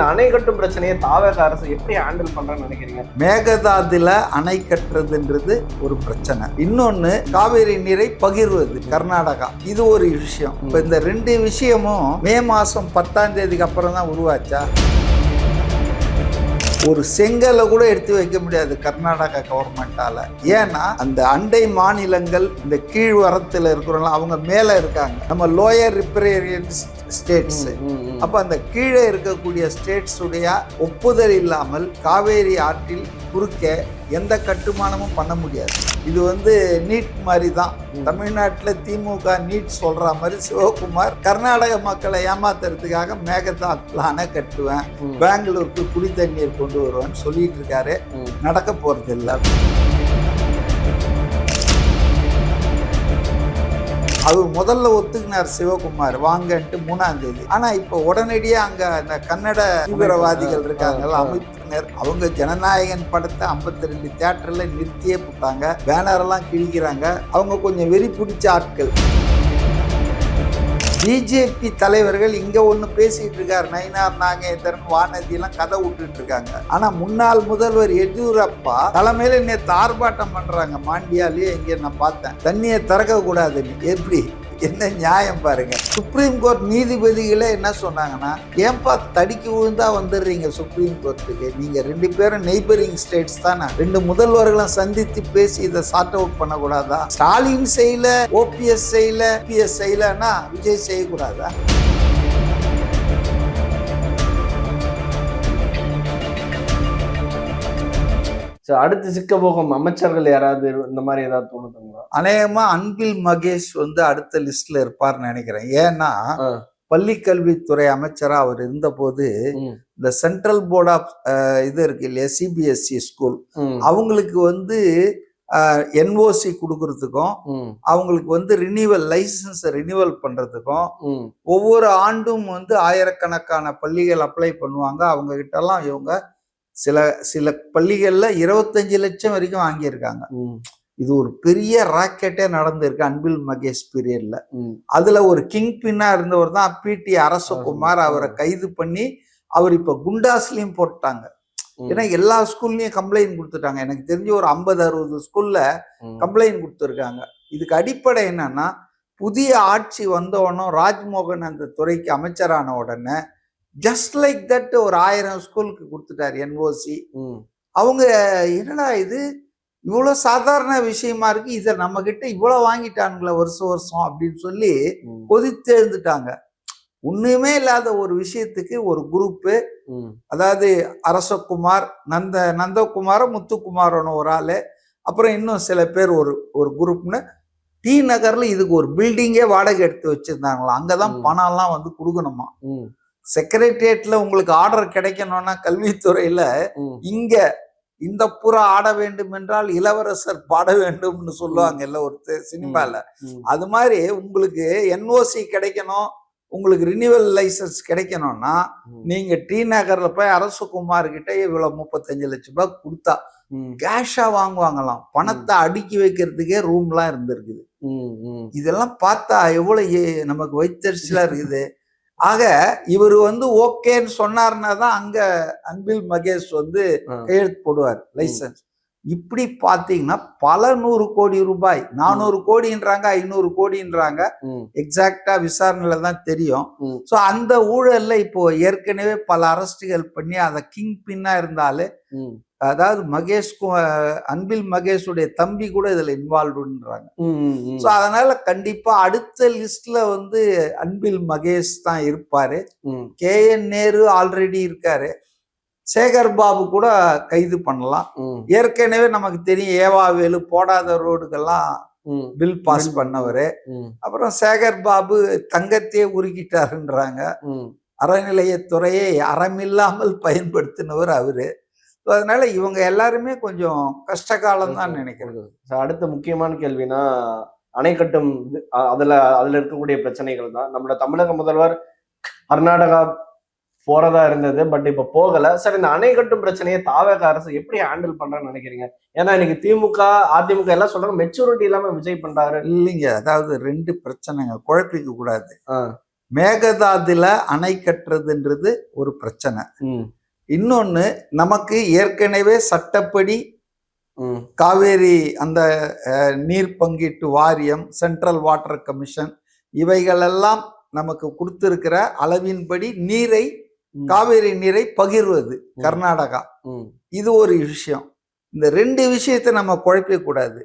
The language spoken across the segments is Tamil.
அணை கட்டும் பிரச்சனையை தாவேக அரசு எப்படி ஹேண்டில் பண்றேன்னு நினைக்கிறீங்க? மேகதாதுல அணை கட்டுறதுன்றது ஒரு பிரச்சனை. இன்னொன்னு காவேரி நீரை பகிர்வது கர்நாடகா. இது ஒரு விஷயம். இப்ப இந்த ரெண்டு விஷயமும் மே மாசம் 10ஆம் தேதிக்கு அப்புறம் தான் உருவாச்சா? ஒரு செங்கலை கூட எடுத்து வைக்க முடியாது கர்நாடகா கவர்மெண்டால. ஏன்னா அந்த அண்டை மாநிலங்கள் இந்த கீழ்வரத்தில் இருக்கிறவங்க அவங்க மேல இருக்காங்க, நம்ம லோயர் ரிப்பரேரியன் ஸ்டேட்ஸ். அப்ப அந்த கீழே இருக்கக்கூடிய ஸ்டேட்ஸ் உடைய ஒப்புதல் இல்லாமல் காவேரி ஆற்றில் குறுக்க எந்த கட்டுமானமும் பண்ண முடியாது. இது நீட் மாதிரி தான். தமிழ்நாட்டில் திமுக நீட் சொல்ற மாதிரி சிவகுமார் கர்நாடக மக்களை ஏமாத்துறதுக்காக மேகதாதுல அணை கட்டுவேன், பெங்களூருக்கு குடி தண்ணீர் கொண்டு வருவேன்னு சொல்லிட்டு இருக்காரு. நடக்க போறது இல்லை. அவர் முதல்ல ஒத்துக்கினார் சிவகுமார் வாங்கன்ட்டு 3ஆம் தேதி. ஆனா இப்ப உடனடியா அங்க அந்த கன்னட தீவிரவாதிகள் இருக்காங்கல்ல, அமைப்பினர், அவங்க ஜனநாயகன் படத்தை 52 தியேட்டர்ல நிறுத்தியே போட்டாங்க, பேனர் எல்லாம் கிழிக்கிறாங்க. அவங்க கொஞ்சம் வெறி பிடிச்ச ஆட்கள். பிஜேபி தலைவர்கள் இங்க ஒண்ணு பேசிட்டு இருக்காரு, நயினார் நாகேந்திரன் வானதி எல்லாம் கதை விட்டுட்டு இருக்காங்க. ஆனா முன்னாள் முதல்வர் எடியூரப்பா தலைமையில நேற்று ஆர்ப்பாட்டம் பண்றாங்க மாண்டியாலேயே. இங்க நான் பார்த்தேன், தண்ணியை திறக்க கூடாதுன்னு. எப்படி, என்ன நியாயம் பாருங்க. சுப்ரீம் கோர்ட் நீதிபதிகளே என்ன சொன்னாங்கன்னா, ஏன்பா தடிக்கு விழுந்தா வந்துடுறீங்க சுப்ரீம் கோர்ட்டுக்கு, நீங்க 2 பேரும் நெய்பரிங் ஸ்டேட்ஸ் தானே, 2 முதல்வர்களும் சந்தித்து பேசி இதை சார்ட் அவுட் பண்ணக்கூடாதா? ஸ்டாலின் செய்யல, ஓபிஎஸ் செய்யல, பிஎஸ் செய்யலன்னா விஜய் செய்யக்கூடாதா? அடுத்து சிக்க போகும் அமைச்சர்கள் யாராவது இந்த மாதிரி ஏதாவது தோணுதுங்களா? அநேகமா அன்பில் மகேஷ் அடுத்த லிஸ்ட்ல இருப்பார்னு நினைக்கிறேன். ஏன்னா பள்ளிக்கல்வித்துறை அமைச்சரா அவர் இருந்த போது இந்த சென்ட்ரல் போர்ட் ஆஃப் இது இருக்கு இல்லையா, சிபிஎஸ்இ ஸ்கூல், அவங்களுக்கு என்ஓசி கொடுக்கறதுக்கும் அவங்களுக்கு ரினிவல் லைசன்ஸ் ரினிவல் பண்றதுக்கும் ஒவ்வொரு ஆண்டும் ஆயிரக்கணக்கான பள்ளிகள் அப்ளை பண்ணுவாங்க. அவங்க கிட்ட எல்லாம் இவங்க சில பள்ளிகள்ல 25 லட்சம் வரைக்கும் வாங்கியிருக்காங்க. இது ஒரு பெரிய ராக்கெட்டே நடந்திருக்கு அன்பில் மகேஷ் பீரியட்ல. அதுல ஒரு கிங் பின்னா இருந்தவர் தான் பிடி அரசகுமார். அவரை கைது பண்ணி அவர் இப்ப குண்டாஸ்லயும் போட்டாங்க. ஏன்னா எல்லா ஸ்கூல்லயும் கம்ப்ளைண்ட் கொடுத்துட்டாங்க. எனக்கு தெரிஞ்சு ஒரு 50-60 ஸ்கூல்ல கம்ப்ளைண்ட் கொடுத்துருக்காங்க. இதுக்கு அடிப்படை என்னன்னா, புதிய ஆட்சி வந்தவனும் ராஜ்மோகன் அந்த துறைக்கு அமைச்சரான உடனே ஜஸ்ட் லைக் தட் ஒரு 1000 ஸ்கூலுக்கு கொடுத்துட்டாரு என்ஓசி. அவங்க என்னடா இது இவ்வளவு சாதாரண விஷயமா இருக்கு, இதை நம்ம கிட்ட இவ்வளவு வாங்கிட்டானுங்களா வருஷம் அப்படின்னு சொல்லி கொதித்து எழுந்துட்டாங்க. ஒண்ணுமே இல்லாத ஒரு விஷயத்துக்கு ஒரு குரூப்பு, அதாவது அரசகுமார், நந்தகுமார, முத்துக்குமாரன்னு ஒரு ஆளு, அப்புறம் இன்னும் சில பேர் ஒரு குரூப்னு டி நகர்ல இதுக்கு ஒரு பில்டிங்கே வாடகை எடுத்து வச்சிருந்தாங்களா. அங்கதான் பணம் எல்லாம் கொடுக்கணுமா. செக்ரட்டேரியட்ல உங்களுக்கு ஆர்டர் கிடைக்கணும்னா கல்வித்துறையில இங்க இந்த புறா ஆட வேண்டும் என்றால் இளவரசர் பாட வேண்டும்னு சொல்லுவாங்கல்ல ஒரு சினிமால. அது மாதிரி உங்களுக்கு என்ஓசி கிடைக்கணும், உங்களுக்கு ரினிவல் லைசன்ஸ் கிடைக்கணும்னா நீங்க டி நகர்ல போய் அரசகுமார் கிட்ட இவ்வளவு 35 லட்சம் ரூபாய் கொடுத்தா கேஷா வாங்குவாங்களாம். பணத்தை அடுக்கி வைக்கிறதுக்கே ரூம்லாம் இருந்திருக்குது. இதெல்லாம் பார்த்தா எவ்வளவு நமக்கு வைத்தறிச்சலா இருக்குது. ஆக இவர் ஓகேன்னு சொன்னார்னா தான் அங்க அன்பில் மகேஷ் கையெழுத்து போடுவார் லைசன்ஸ். இப்படி பாத்தீங்கன்னா பல 100 கோடி ரூபாய், 400 கோடின்றாங்க, 500 கோடின்றாங்க, எக்ஸாக்டா விசாரணையில தான் தெரியும். சோ அந்த ஊழல்ல இப்போ ஏற்கனவே பல அரெஸ்டுகள் பண்ணி அதை கிங் பின்னா இருந்தாலே, அதாவது அன்பில் மகேஷுடைய தம்பி கூட இதுல இன்வால்வ்டுன்றாங்க. சோ அதனால கண்டிப்பா அடுத்த லிஸ்ட்ல அன்பில் மகேஷ் தான் இருப்பாரு. KN நேரு ஆல்ரெடி இருக்காரு. சேகர் பாபு கூட கைது பண்ணலாம். ஏற்கனவே நமக்கு தெரியும் ஏவாவேலு போடாத ரோடுக்கெல்லாம் பில் பாஸ் பண்ணவரு. அப்புறம் சேகர் பாபு தங்கத்தையே உருக்கிட்டாருன்றாங்க. அறநிலையத்துறையை அறமில்லாமல் பயன்படுத்தினவர் அவரு. அதனால இவங்க எல்லாருமே கொஞ்சம் கஷ்டகாலம் தான் நினைக்கிறது. அடுத்த முக்கியமான கேள்வினா, அணை கட்டும் அதுல இருக்கக்கூடிய பிரச்சனைகள் தான். நம்மளோட தமிழக முதல்வர் கர்நாடகா போறதா இருந்தது, பட் இப்ப போகல. சார், இந்த அணை கட்டும் பிரச்சனையை தாவேக அரசு எப்படி ஹேண்டில் பண்றேன்னு நினைக்கிறீங்க? ஏன்னா இன்னைக்கு திமுக அதிமுக எல்லாம் சொல்றாங்க மெச்சூரிட்டி இல்லாம விஜய் பண்றாரு. இல்லைங்க, அதாவது 2 பிரச்சனைங்க குழப்பிக்க கூடாது. மேகதாதுல அணை கட்டுறதுன்றது ஒரு பிரச்சனை. இன்னொன்னு, நமக்கு ஏற்கனவே சட்டப்படி காவேரி அந்த நீர் பங்கீட்டு வாரியம், சென்ட்ரல் வாட்டர் கமிஷன், இவைகளெல்லாம் நமக்கு கொடுத்திருக்கிற அளவின்படி நீரை, காவேரி நீரை பகிர்வது கர்நாடகா. இது ஒரு விஷயம். இந்த ரெண்டு விஷயத்தை நம்ம குழப்பிக்க கூடாது,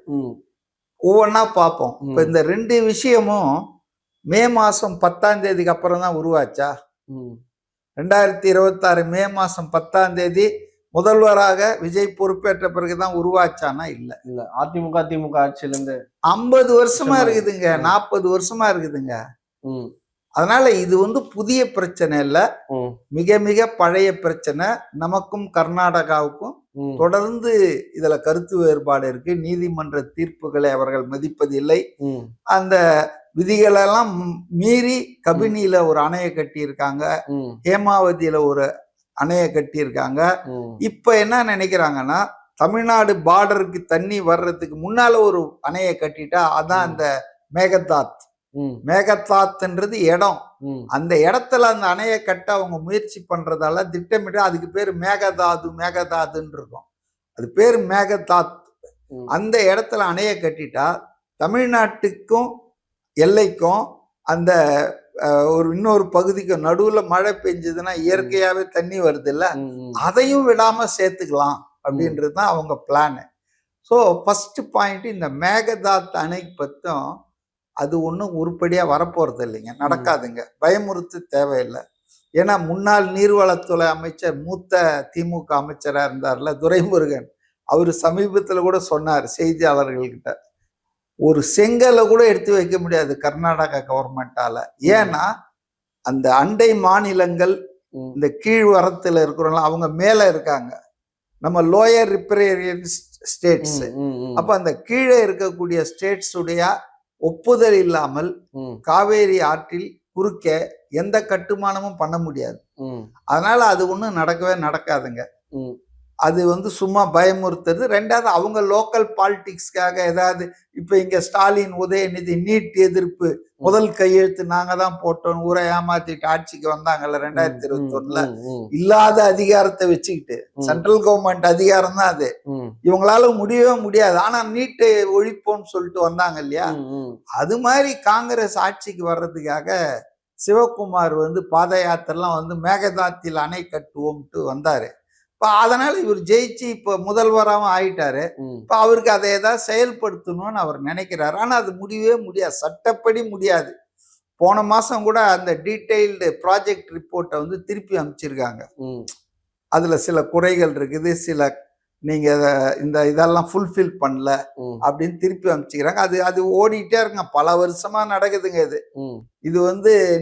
ஒவ்வொன்னா பார்ப்போம். இப்ப இந்த ரெண்டு விஷயமும் மே மாசம் 10ஆம் தேதிக்கு அப்புறம் தான் உருவாச்சா? 2026 மே மாசம் 10ஆம் தேதி முதல்வராக விஜய் பொறுப்பேற்ற பிறகுதான் உருவாச்சானா? இல்ல. அதிமுக ஆட்சியில இருந்து 50 வருஷமா இருக்குதுங்க, 40 வருஷமா இருக்குதுங்க. அதனால இது புதிய பிரச்சனை இல்ல, மிக மிக பழைய பிரச்சனை. நமக்கும் கர்நாடகாவுக்கும் தொடர்ந்து இதுல கருத்து வேறுபாடு இருக்கு. நீதிமன்ற தீர்ப்புகளை அவர்கள் மதிப்பதில்லை. அந்த விதிகளெல்லாம் மீறி கபினியில ஒரு அணையை கட்டியிருக்காங்க, ஹேமாவதியில ஒரு அணையை கட்டியிருக்காங்க. இப்ப என்ன நினைக்கிறாங்கன்னா, தமிழ்நாடு பார்டருக்கு தண்ணி வர்றதுக்கு முன்னால ஒரு அணையை கட்டிட்டா அதான் அந்த மேகதாத். மேகதாத்ன்றது இடம். அந்த இடத்துல அந்த அணையை கட்ட அவங்க முயற்சி பண்றதால திட்டமிட்டு அதுக்கு பேர் மேகதாதுன்னு இருக்கும். அது பேர் மேகதாத். அந்த இடத்துல அணையை கட்டிட்டா தமிழ்நாட்டுக்கும் எல்லைக்கும் அந்த ஒரு இன்னொரு பகுதிக்கும் நடுவுல மழை பெஞ்சதுன்னா இயற்கையாவே தண்ணி வருது இல்ல, அதையும் விடாம சேர்த்துக்கலாம் அப்படின்றது தான் அவங்க பிளானு. ஸோ ஃபர்ஸ்ட் பாயிண்ட், இந்த மேகதாத் அணை பத்தும் அது ஒன்றும் உருப்படியா வரப்போறது இல்லைங்க, நடக்காதுங்க. பயமுறுத்து தேவையில்லை. ஏன்னா முன்னாள் நீர்வளத்துறை அமைச்சர், மூத்த திமுக அமைச்சரா இருந்தார்ல துரைமுருகன், அவர் சமீபத்தில் கூட சொன்னார் செய்தியாளர்கள்கிட்ட, ஒரு செங்கலை கூட எடுத்து வைக்க முடியாது கர்நாடகா கவர்மெண்டால. ஏன்னா அந்த அண்டை மாநிலங்கள், இந்த கீழ்வரத்துல இருக்கிறவங்க அவங்க மேல இருக்காங்க, நம்ம லோயர் ரிப்பரேரியன் ஸ்டேட்ஸ். அப்ப அந்த கீழே இருக்கக்கூடிய ஸ்டேட்ஸ் உடைய ஒப்புதல் இல்லாமல் காவேரி ஆற்றில் குறுக்க எந்த கட்டுமானமும் பண்ண முடியாது. அதனால அது ஒன்றும் நடக்கவே நடக்காதுங்க. அது சும்மா பயமுறுத்துறது. ரெண்டாவது, அவங்க லோக்கல் பாலிடிக்ஸ்க்காக ஏதாவது, இப்ப இங்க ஸ்டாலின், உதயநிதி நீட் எதிர்ப்பு முதல் கையெழுத்து நாங்க தான் போட்டோம், ஊரை ஏமாத்திட்டு ஆட்சிக்கு வந்தாங்கல்ல 2021ல, இல்லாத அதிகாரத்தை வச்சுக்கிட்டு, சென்ட்ரல் கவர்மெண்ட் அதிகாரம் தான் அது, இவங்களால முடியவே முடியாது, ஆனா நீட்டை ஒழிப்போம்னு சொல்லிட்டு வந்தாங்க இல்லையா? அது மாதிரி காங்கிரஸ் ஆட்சிக்கு வர்றதுக்காக சிவகுமார் பாத யாத்திரெல்லாம் மேகதாத்தில் அணை கட்டுவோம்ட்டு வந்தாரு. அதனால இவர் ஜெயிச்சு இப்ப முதல்வராகவும் ஆயிட்டாரு. இப்ப அவருக்கு அதை ஏதாவது செயல்படுத்தணும்னு அவர் நினைக்கிறாரு. ஆனா அது முடியவே முடியாது, சட்டப்படி முடியாது. போன மாசம் கூட அந்த டீடைல்டு ப்ராஜெக்ட் ரிப்போர்ட்டை திருப்பி அனுப்பிச்சிருக்காங்க. அதுல சில குறைகள் இருக்குது, சில நீங்க இதெல்லாம் ஃபுல்ஃபில் பண்ணல அப்படின்னு திருப்பி அனுப்பிச்சுக்கிறாங்க. அது ஓடிட்டே இருங்க, பல வருஷமா நடக்குதுங்க. இது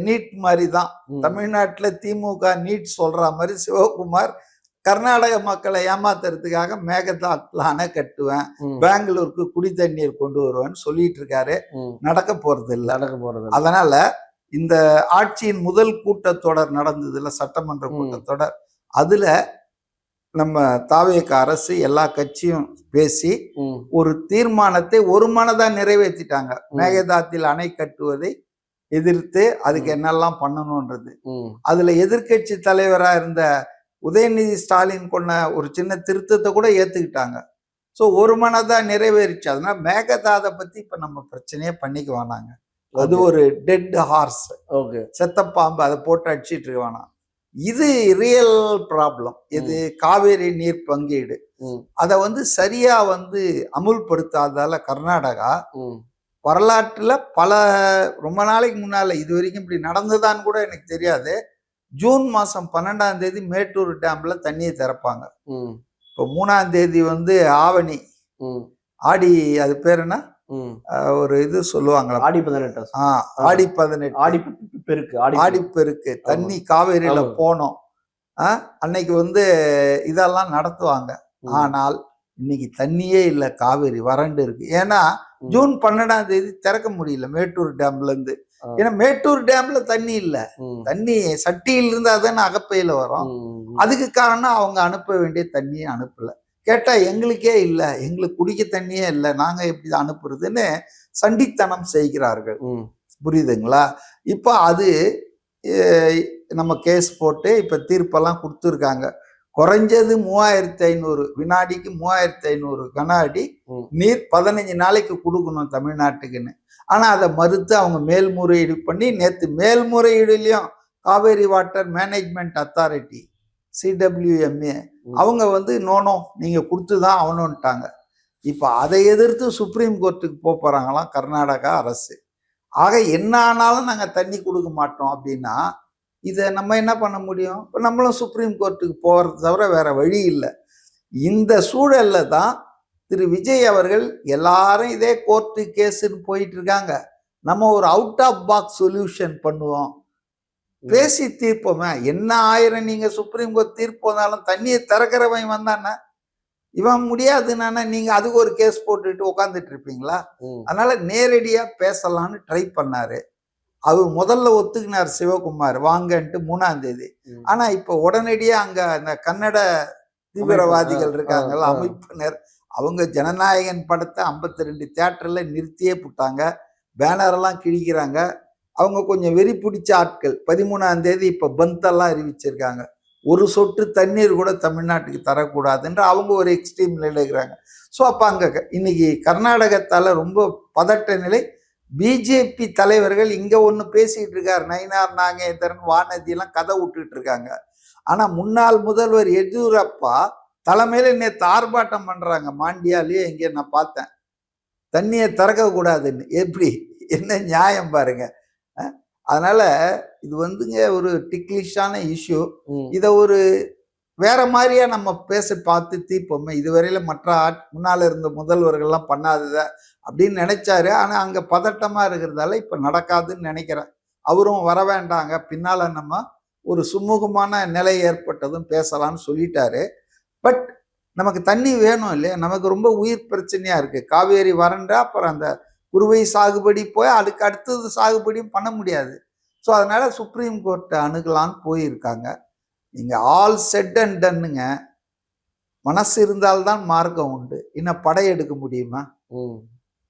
நீட் மாதிரி தான். தமிழ்நாட்டுல திமுக நீட் சொல்ற மாதிரி சிவகுமார் கர்நாடக மக்களை ஏமாத்துறதுக்காக மேகதாத்துல அணை கட்டுவேன், பெங்களூருக்கு குடி தண்ணீர் கொண்டு வருவேன்னு சொல்லிட்டு இருக்காரு. நடக்க போறது இல்லை. அதனால இந்த ஆட்சியின் முதல் கூட்டத்தொடர் நடந்ததுல, சட்டமன்ற கூட்டத்தொடர், அதுல நம்ம தாவேக அரசு எல்லா கட்சியும் பேசி ஒரு தீர்மானத்தை ஒரு மனதா நிறைவேற்றிட்டாங்க. மேகதாத்தில் அணை கட்டுவதை எதிர்த்து அதுக்கு என்னெல்லாம் பண்ணணும்ன்றது. அதுல எதிர்கட்சி தலைவரா இருந்த உதயநிதி ஸ்டாலின் கொண்ட ஒரு சின்ன திருத்தத்தை கூட ஏத்துக்கிட்டாங்க. ஸோ ஒரு மனதா நிறைவேறிச்சு. அதனால மேகதாதை பத்தி இப்ப நம்ம பிரச்சனையே பண்ணிக்க வேணாங்க. அது ஒரு டெட் ஹார்ஸ், செத்த பாம்பு, அதை போட்டு அடிச்சிட்டு இருக்க வேணாம். இது ரியல் ப்ராப்ளம். இது காவேரி நீர் பங்கீடு. அதை சரியா அமுல்படுத்தாதால கர்நாடகா வரலாற்றுல ரொம்ப நாளைக்கு முன்னால, இது வரைக்கும் இப்படி நடந்ததான்னு கூட எனக்கு தெரியாது, ஜூன் மாசம் 12ஆம் தேதி மேட்டூர் டேம்ல தண்ணியை திறப்பாங்க. இப்போ 3ஆம் தேதி ஆவணி, ஆடி, அது பேர் என்ன, ஒரு இது சொல்லுவாங்களா, ஆடி 18. ஆடி 18, ஆடி பெருக்கு தண்ணி காவேரியில போனோம். அன்னைக்கு இதெல்லாம் நடத்துவாங்க. ஆனால் இன்னைக்கு தண்ணியே இல்லை, காவேரி வறண்டு இருக்கு. ஏன்னா ஜூன் 12ஆம் தேதி திறக்க முடியல மேட்டூர் டேம்ல இருந்து. ஏன்னா மேட்டூர் டேம்ல தண்ணி இல்ல, தண்ணி சட்டியில இருந்தா தானே அகப்பையில வரும். அதுக்கு காரணம் அவங்க அனுப்ப வேண்டிய தண்ணியை அனுப்பல. கேட்டா எங்களுக்கே இல்லை, எங்களுக்கு குடிக்க தண்ணியே இல்லை, நாங்க எப்படி அனுப்புறதுன்னு சண்டித்தனம் செய்கிறார்கள். புரியுதுங்களா? இப்ப அது நம்ம கேஸ் போட்டு இப்போ தீர்ப்பெல்லாம் கொடுத்துருக்காங்க. குறைஞ்சது 3500 வினாடிக்கு 3500 கன அடி நீர் 15 நாளைக்கு கொடுக்கணும் தமிழ்நாட்டுக்குன்னு. ஆனால் அதை மறுத்து அவங்க மேல்முறையீடு பண்ணி நேற்று மேல்முறையீடுலையும் Kaveri water management authority CWMA அவங்க வந்து நோனோ நீங்கள் கொடுத்து தான் ஆகணுன்ட்டாங்க. இப்போ அதை எதிர்த்து சுப்ரீம் கோர்ட்டுக்கு போகிறாங்களாம் கர்நாடகா அரசு. ஆக என்ன ஆனாலும் நாங்கள் தண்ணி கொடுக்க மாட்டோம் அப்படின்னா இதை நம்ம என்ன பண்ண முடியும்? இப்போ நம்மளும் சுப்ரீம் கோர்ட்டுக்கு போகிறது தவிர வேற வழி இல்லை. இந்த சூழல்ல தான் திரு விஜய் அவர்கள் எல்லாரும் இதே கோர்ட்டு கேஸுன்னு போயிட்டு இருக்காங்க. நம்ம ஒரு அவுட் ஆஃப் பாக்ஸ் சொல்யூஷன் பண்ணுவோம், பேசி தீர்ப்போமே. என்ன ஆயிரம் நீங்க சுப்ரீம் கோர்ட் தீர்ப்பு வந்தாலும் தண்ணியை திறக்கிறவன் வந்தானே, இவன் முடியாதுன்னா நீங்க அதுக்கு ஒரு கேஸ் போட்டுட்டு உட்காந்துட்டு இருப்பீங்களா? அதனால நேரடியா பேசலான்னு ட்ரை பண்ணாரு. அவர் முதல்ல ஒத்துக்கினார் சிவகுமார் வாங்கன்ட்டு 3ஆம் தேதி. ஆனா இப்ப உடனடியா அங்க அந்த கன்னட தீவிரவாதிகள் இருக்காங்கல்ல அமைப்பினர், அவங்க ஜனநாயகன் படத்தை 52 தியேட்டர்ல நிறுத்தியே போட்டாங்க, பேனரெல்லாம் கிழிக்கிறாங்க. அவங்க கொஞ்சம் வெறி பிடிச்ச ஆட்கள். 13ஆம் தேதி இப்ப பந்தெல்லாம் அறிவிச்சிருக்காங்க. ஒரு சொட்டு தண்ணீர் கூட தமிழ்நாட்டுக்கு தரக்கூடாதுன்ற அவங்க ஒரு எக்ஸ்ட்ரீம் நிலையில் இருக்கிறாங்க. ஸோ அப்போ அங்கே இன்னைக்கு கர்நாடகத்தால் ரொம்ப பதட்ட நிலை. பிஜேபி தலைவர்கள் இங்கே ஒன்று பேசிகிட்டு இருக்கார், நயினார் நாகேந்திரன் வானதியெல்லாம் கதை விட்டுட்டு இருக்காங்க. ஆனால் முன்னாள் முதல்வர் எடியூரப்பா தலைமையில நேற்று ஆர்ப்பாட்டம் பண்ணுறாங்க. மாண்டியாலேயே இங்கே நான் பார்த்தேன், தண்ணியை திறக்கக்கூடாதுன்னு. எப்படி என்ன நியாயம் பாருங்க. அதனால இது வந்துங்க ஒரு டிக்லிஷான இஷ்யூ. இதை ஒரு வேற மாதிரியா நம்ம பேச பார்த்து தீர்ப்போமே. இதுவரையில மற்ற முன்னால இருந்த முதல்வர்கள்லாம் பண்ணாதத அப்படின்னு நினைச்சாரு. ஆனா அங்க பதட்டமா இருக்கிறதால இப்ப நடக்காதுன்னு நினைக்கிறேன். அவரும் வர வேண்டாங்க, பின்னால நம்ம ஒரு சுமூகமான நிலை ஏற்பட்டதும் பேசலாம்னு சொல்லிட்டாரு. பட் நமக்கு தண்ணி வேணும் இல்லையா? நமக்கு ரொம்ப உயிர் பிரச்சனையா இருக்கு. காவேரி வறண்டா அப்புறம் அந்த குறுவை சாகுபடி போய் அதுக்கு அடுத்தது சாகுபடியும் பண்ண முடியாது. ஸோ அதனால சுப்ரீம் கோர்ட்டை அணுகலான்னு போயிருக்காங்க. நீங்க ஆல் செட் அண்ட் டன்னுங்க. மனசு இருந்தால்தான் மார்க்கம் உண்டு. இன்னும் படையெடுக்க முடியுமா?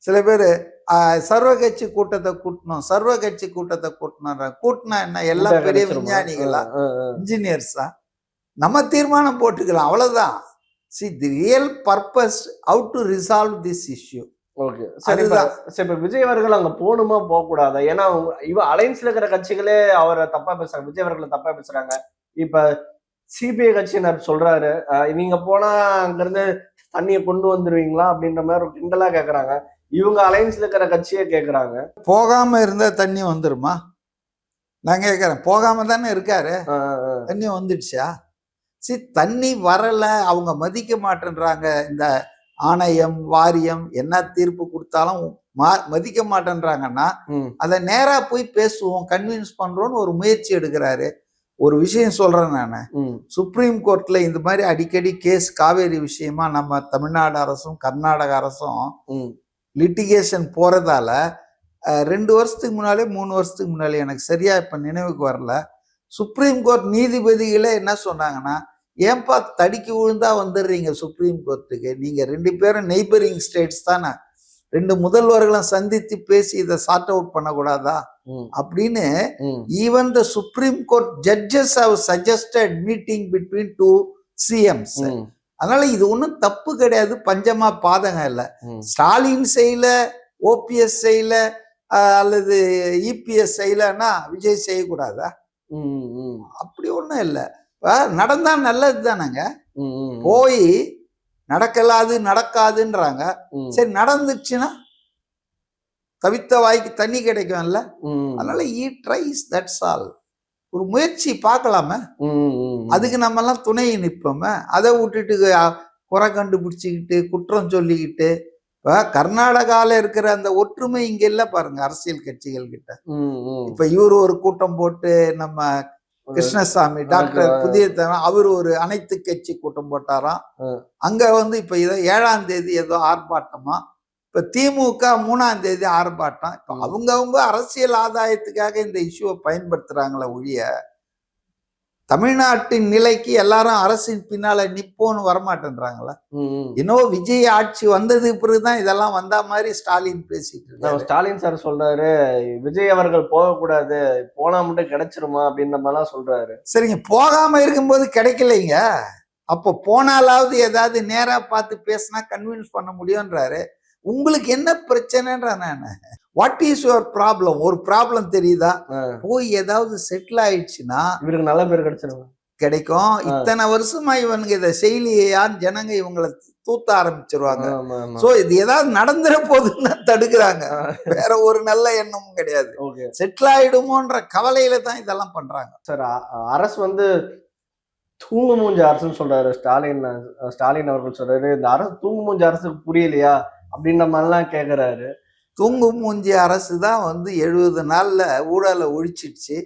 சில பேர் சர்வ கட்சி கூட்டத்தை கூட்டணும், சர்வ கட்சி கூட்டத்தை கூட்டினா என்ன? எல்லாம் பெரிய விஞ்ஞானிகளா, இன்ஜினியர்ஸா? நம்ம தீர்மானம் போட்டுக்கலாம், அவ்வளவுதான். See the real purpose how to resolve this issue. Okay, சரி. இப்ப விஜய் அவர்கள் அங்க போகணுமா போக கூடாதா? ஏன்னா இவ அலைன்ஸ்ல இருக்கிற கட்சிகளே அவரை தப்பா பேசுறாங்க, விஜய் அவர்களை தப்பா பேசுறாங்க. இப்ப சிபிஐ கட்சியினர் சொல்றாரு, நீங்க போனா அங்க இருந்து தண்ணியை கொண்டு வந்துருவீங்களா அப்படின்ற மாதிரி ஒரு கிண்டலா கேக்குறாங்க. இவங்க அலைன்ஸ்ல இருக்கிற கட்சியே கேக்குறாங்க, போகாம இருந்தா தண்ணி வந்துருமா? நான் கேக்குறேன், போகாம தானே இருக்காரு, தண்ணி வந்துடுச்சா? தண்ணி வரல, அவங்க மதிக்க மாட்டேன்றாங்க. இந்த ஆணையம் வாரியம் என்ன தீர்ப்பு கொடுத்தாலும் மதிக்க மாட்டேன்றாங்கன்னா அதை நேரா போய் பேசுவோம், கன்வின்ஸ் பண்றோம்னு ஒரு முயற்சி எடுக்கிறாரு. ஒரு விஷயம் சொல்றேன் நானு, சுப்ரீம் கோர்ட்ல இந்த மாதிரி அடிக்கடி கேஸ் காவேரி விஷயமா நம்ம தமிழ்நாடு அரசும் கர்நாடக அரசும் லிட்டிகேஷன் போறதால 2 வருஷத்துக்கு முன்னாலே 3 வருஷத்துக்கு முன்னாலே, எனக்கு சரியா இப்ப நினைவுக்கு வரல, சுப்ரீம் கோர்ட் நீதிபதிகளே என்ன சொன்னாங்கன்னா, ஏன்பா தடிக்கு விழுந்தா வந்துடுறீங்க சுப்ரீம் கோர்ட்டுக்கு, நீங்க 2 பேரும் நெய்பரிங் ஸ்டேட்ஸ் தானே, 2 முதல்வர்களும் சந்தித்து பேசி இதை சார்ட் அவுட் பண்ணக்கூடாதா அப்படின்னு even the supreme court judges have suggested meeting between 2 CMs. அதனால இது ஒன்றும் தப்பு கிடையாது, பஞ்சமா பாதகம் இல்லை. ஸ்டாலின் செய்யல, OPS செய்யல, அல்லது EPS செய்யலன்னா விஜய் செய்யக்கூடாதா? அப்படி ஒன்றும் இல்லை. நடந்தா நல்லது தானங்க. போய் நடக்கலாது நடக்காதுன்றாங்க, சரி நடந்துச்சுன்னா தவித்த வாய்க்கு தண்ணி கிடைக்கும்ல. அதனால ட்ரைஸ், தட்ஸ் ஆல். ஒரு முயற்சி பார்க்கலாமே, அதுக்கு நம்ம எல்லாம் துணை நிற்போமே. அதை விட்டுட்டு குறை கண்டுபிடிச்சிக்கிட்டு குற்றம் சொல்லிக்கிட்டு, இப்ப கர்நாடகால இருக்கிற அந்த ஒற்றுமை இங்க இல்ல பாருங்க அரசியல் கட்சிகள் கிட்ட. இப்ப இவரு ஒரு கூட்டம் போட்டு, நம்ம கிருஷ்ணசாமி டாக்டர் புதிய அவர் ஒரு அனைத்து கட்சி கூட்டம் போட்டாராம். அங்க இப்ப 7ஆம் தேதி ஏதோ ஆர்ப்பாட்டமா, இப்ப திமுக 3ஆம் தேதி ஆர்ப்பாட்டம். இப்ப அவங்க அரசியல் ஆதாயத்துக்காக இந்த இஷ்யூவை பயன்படுத்துறாங்களே ஒழிய தமிழ்நாட்டின் நிலைக்கு எல்லாரும் அரசின் பின்னால நிப்போன்னு வரமாட்டேன்றாங்களா? ம். இன்னும் விஜய் ஆட்சி வந்தது பிறகுதான் இதெல்லாம் வந்தா மாதிரி ஸ்டாலின் பேசிட்டு நம்ம இருக்காரு. ஸ்டாலின் சார் சொல்றாரு விஜய் அவர்கள் போகக்கூடாது, போனா மட்டும் கிடைச்சிருமா அப்படின்ற மாதிரிலாம் சொல்றாரு. சரிங்க, போகாம இருக்கும்போது கிடைக்கலைங்க. அப்போ போனாலாவது ஏதாவது நேரா பார்த்து பேசினா கன்வின்ஸ் பண்ண முடியும்ன்றாரு. உங்களுக்கு என்ன பிரச்சனைன்ற நான் வாட் இஸ் யுவர் ப்ராப்ளம்? ஒரு ப்ராப்ளம் தெரியுதா? போய் ஏதாவது செட்டில் ஆயிடுச்சுன்னா இவருக்கு நல்ல பேர் கிடைச்சிருமா? கிடைக்கும். இத்தனை வருஷமா இவனுங்க இதை செய்யலையான்னு ஜனங்க இவங்களை தூத்த ஆரம்பிச்சிருவாங்க. சோ இது ஏதாவது நடந்துற போதுன்னு தடுக்கிறாங்க. வேற ஒரு நல்ல எண்ணமும் கிடையாது. செட்டில் ஆயிடுமோன்ற கவலையில தான் இதெல்லாம் பண்றாங்க. சார், அரசு வந்து தூங்கு மூஞ்சி அரசுன்னு சொல்றாரு ஸ்டாலின் அவர்கள் சொல்றாரு. இந்த அரசு தூங்கு மூஞ்சி அரசுக்கு புரியலையா அப்படின்ற மாதிரிலாம் கேக்குறாரு. தூங்கு மூஞ்சி அரசு தான் வந்து 70 நாள்ல ஊழலை ஒழிச்சிடுச்சு.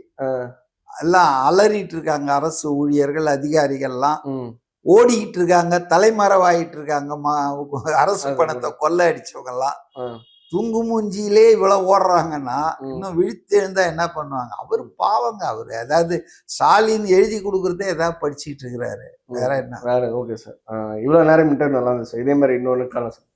எல்லாம் அலறிட்டு இருக்காங்க. அரசு ஊழியர்கள் அதிகாரிகள்லாம் ஓடிக்கிட்டு இருக்காங்க, தலைமறைவாயிட்டு இருக்காங்க. அரசு பணத்தை கொள்ளை அடிச்சவங்க எல்லாம் தூங்கு மூஞ்சியிலே இவ்வளவு ஓடுறாங்கன்னா இன்னும் விழித்து எழுந்தா என்ன பண்ணுவாங்க? அவரு பாவங்க. அவரு அதாவது ஸ்டாலின் எழுதி கொடுக்கறதே ஏதாவது படிச்சுட்டு இருக்கிறாரு. வேற என்ன? வேற. ஓகே சார், இவ்வளவு நேரம் இன்டர்வியூ நல்லா இருந்துச்சு. இதே மாதிரி இன்னொன்னு காலம் சார்.